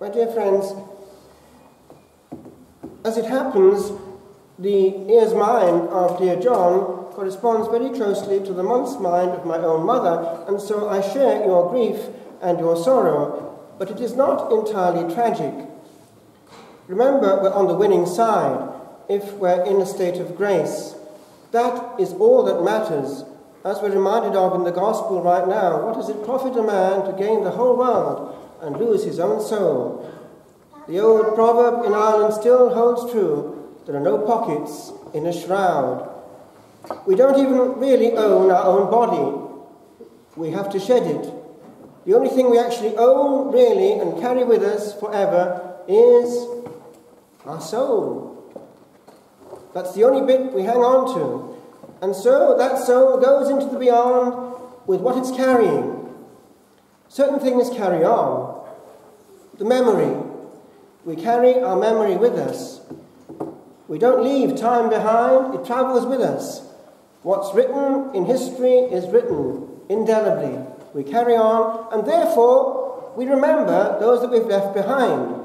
My dear friends, as it happens, the ear's mind of dear John corresponds very closely to the month's mind of my own mother, and so I share your grief and your sorrow, but it is not entirely tragic. Remember, we're on the winning side if we're in a state of grace. That is all that matters. As we're reminded of in the Gospel right now, what does it profit a man to gain the whole world and lose his own soul? The old proverb in Ireland still holds true: there are no pockets in a shroud. We don't even really own our own body. We have to shed it. The only thing we actually own, really, and carry with us forever is our soul. That's the only bit we hang on to. And so that soul goes into the beyond with what it's carrying. Certain things carry on. The memory. We carry our memory with us. We don't leave time behind. It travels with us. What's written in history is written indelibly. We carry on, and therefore we remember those that we've left behind.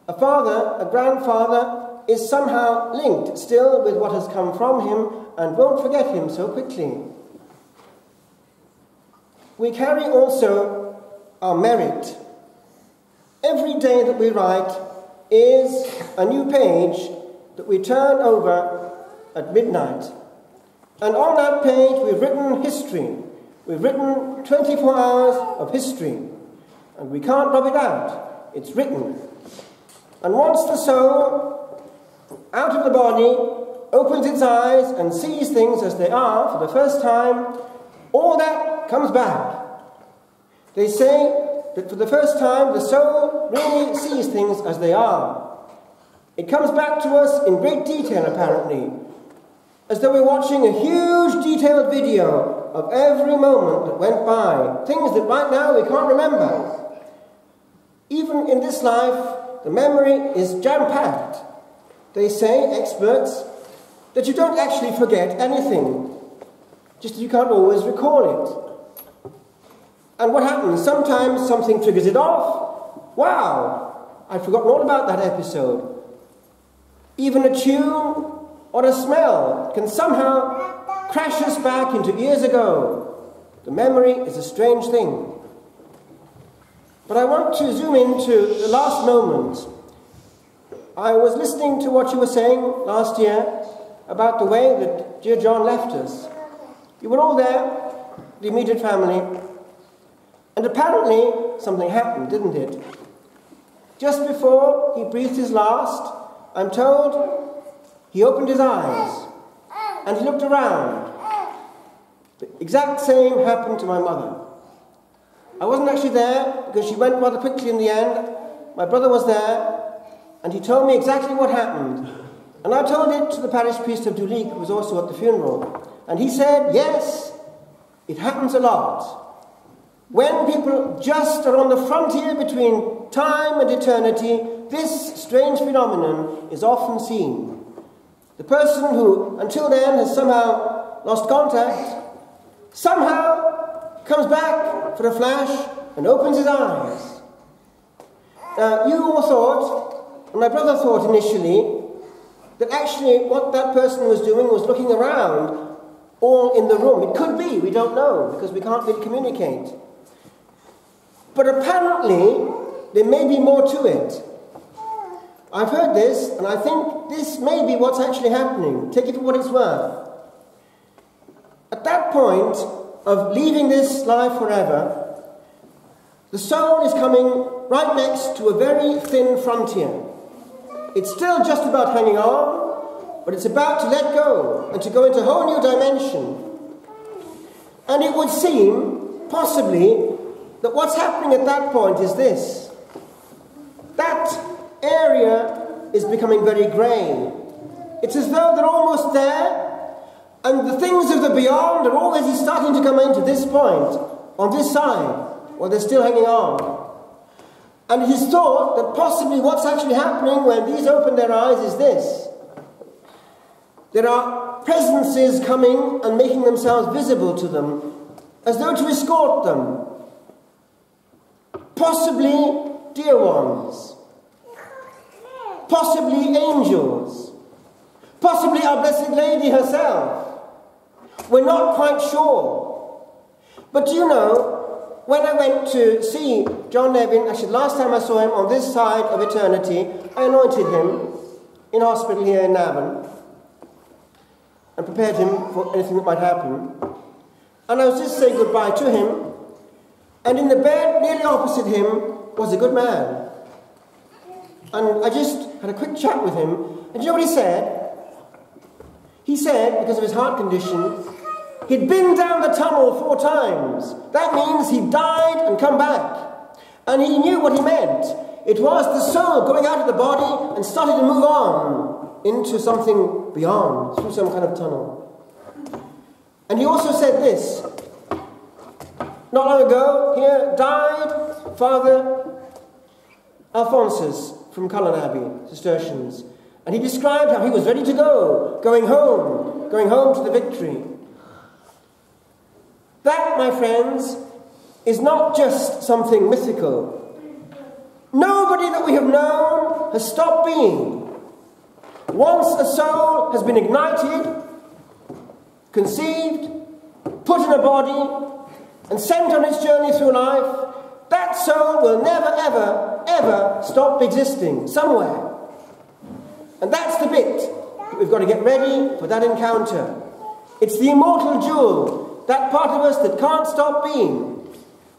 A father, a grandfather, is somehow linked still with what has come from him and won't forget him so quickly. We carry also our merit. Every day that we write is a new page that we turn over at midnight. And on that page we've written history. We've written 24 hours of history. And we can't rub it out. It's written. And once the soul, out of the body, opens its eyes and sees things as they are for the first time, all that comes back. They say that for the first time the soul really sees things as they are. It comes back to us in great detail, apparently, as though we're watching a huge detailed video of every moment that went by, things that right now we can't remember. Even in this life, the memory is jam-packed. They say, experts, that you don't actually forget anything, just that you can't always recall it. And what happens? Sometimes something triggers it off. Wow, I'd forgotten all about that episode. Even a tune or a smell can somehow crash us back into years ago. The memory is a strange thing. But I want to zoom into the last moment. I was listening to what you were saying last year about the way that dear John left us. You were all there, the immediate family, and apparently something happened, didn't it? Just before he breathed his last, I'm told he opened his eyes and he looked around. The exact same happened to my mother. I wasn't actually there because she went rather quickly in the end. My brother was there, and he told me exactly what happened. And I told it to the parish priest of Duleek, who was also at the funeral. And he said, yes, it happens a lot. When people just are on the frontier between time and eternity, this strange phenomenon is often seen. The person who, until then, has somehow lost contact, somehow comes back for a flash and opens his eyes. You all thought, and my brother thought initially, that actually what that person was doing was looking around, all in the room. It could be, we don't know, because we can't really communicate. But apparently, there may be more to it. I've heard this, and I think this may be what's actually happening. Take it for what it's worth. At that point of leaving this life forever, the soul is coming right next to a very thin frontier. It's still just about hanging on, but it's about to let go and to go into a whole new dimension. And it would seem, possibly, that what's happening at that point is this. That area is becoming very grey. It's as though they're almost there, and the things of the beyond are already starting to come into this point, on this side, while they're still hanging on. And it is thought that possibly what's actually happening when these open their eyes is this. There are presences coming and making themselves visible to them, as though to escort them. Possibly dear ones, possibly angels, possibly our Blessed Lady herself. We're not quite sure. But do you know, when I went to see John Nevin, actually last time I saw him on this side of eternity, I anointed him in hospital here in Navan and prepared him for anything that might happen. And I was just saying goodbye to him, and in the bed nearly opposite him was a good man. And I just had a quick chat with him, and do you know what he said? He said, because of his heart condition, he'd been down the tunnel 4 times. That means he died and come back. And he knew what he meant. It was the soul going out of the body and starting to move on into something beyond, through some kind of tunnel. And he also said this. Not long ago, here died Father Alphonsus from Cullen Abbey, Cistercians. And he described how he was ready to go, going home to the victory. That, my friends, is not just something mythical. Nobody that we have known has stopped being. Once a soul has been ignited, conceived, put in a body, and sent on its journey through life, that soul will never, ever, ever stop existing somewhere. And that's the bit that we've got to get ready for that encounter. It's the immortal jewel, that part of us that can't stop being.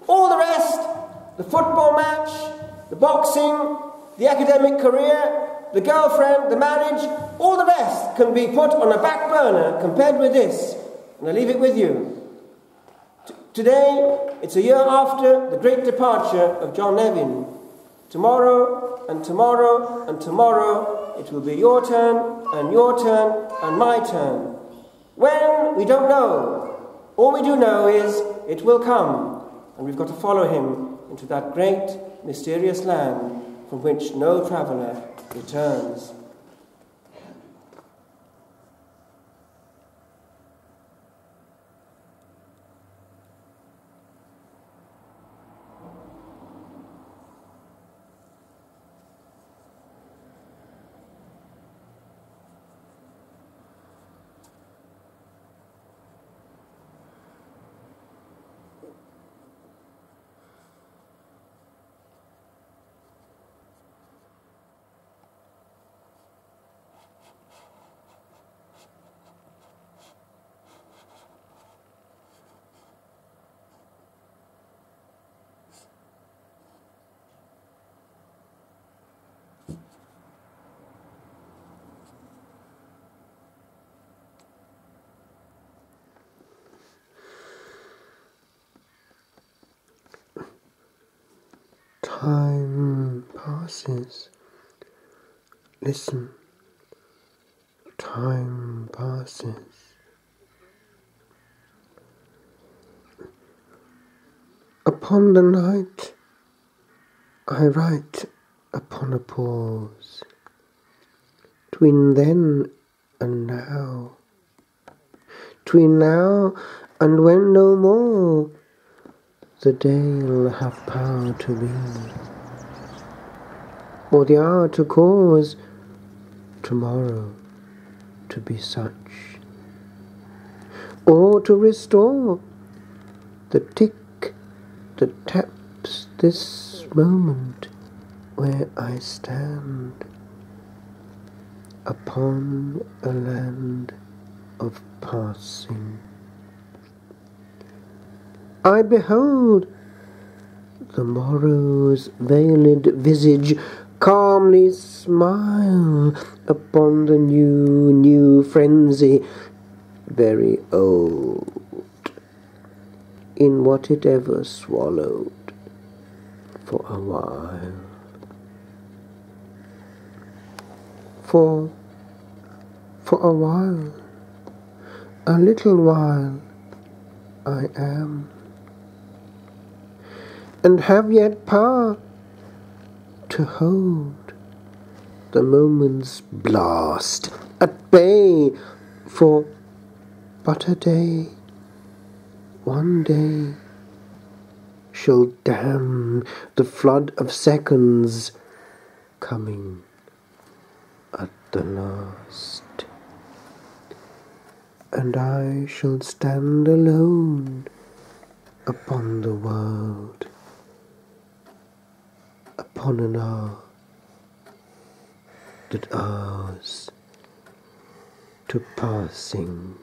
All the rest, the football match, the boxing, the academic career, the girlfriend, the marriage, all the rest can be put on a back burner compared with this. And I leave it with you. Today, it's a year after the great departure of John Nevin. Tomorrow, and tomorrow, and tomorrow, it will be your turn, and my turn. When? We don't know. All we do know is it will come, and we've got to follow him into that great, mysterious land from which no traveller returns. Time passes. Listen. Time passes. Upon the night, I write upon a pause. Tween then and now. Tween now and when no more the day'll have power to be, or the hour to cause tomorrow to be such, or to restore the tick that taps this moment where I stand upon a land of passing. I behold the morrow's veiled visage calmly smile upon the new frenzy, very old, in what it ever swallowed for a while. For a while, a little while, I am, and have yet power to hold the moment's blast at bay for but a day, one day, shall dam the flood of seconds coming at the last. And I shall stand alone upon the world, upon an hour that ours to passing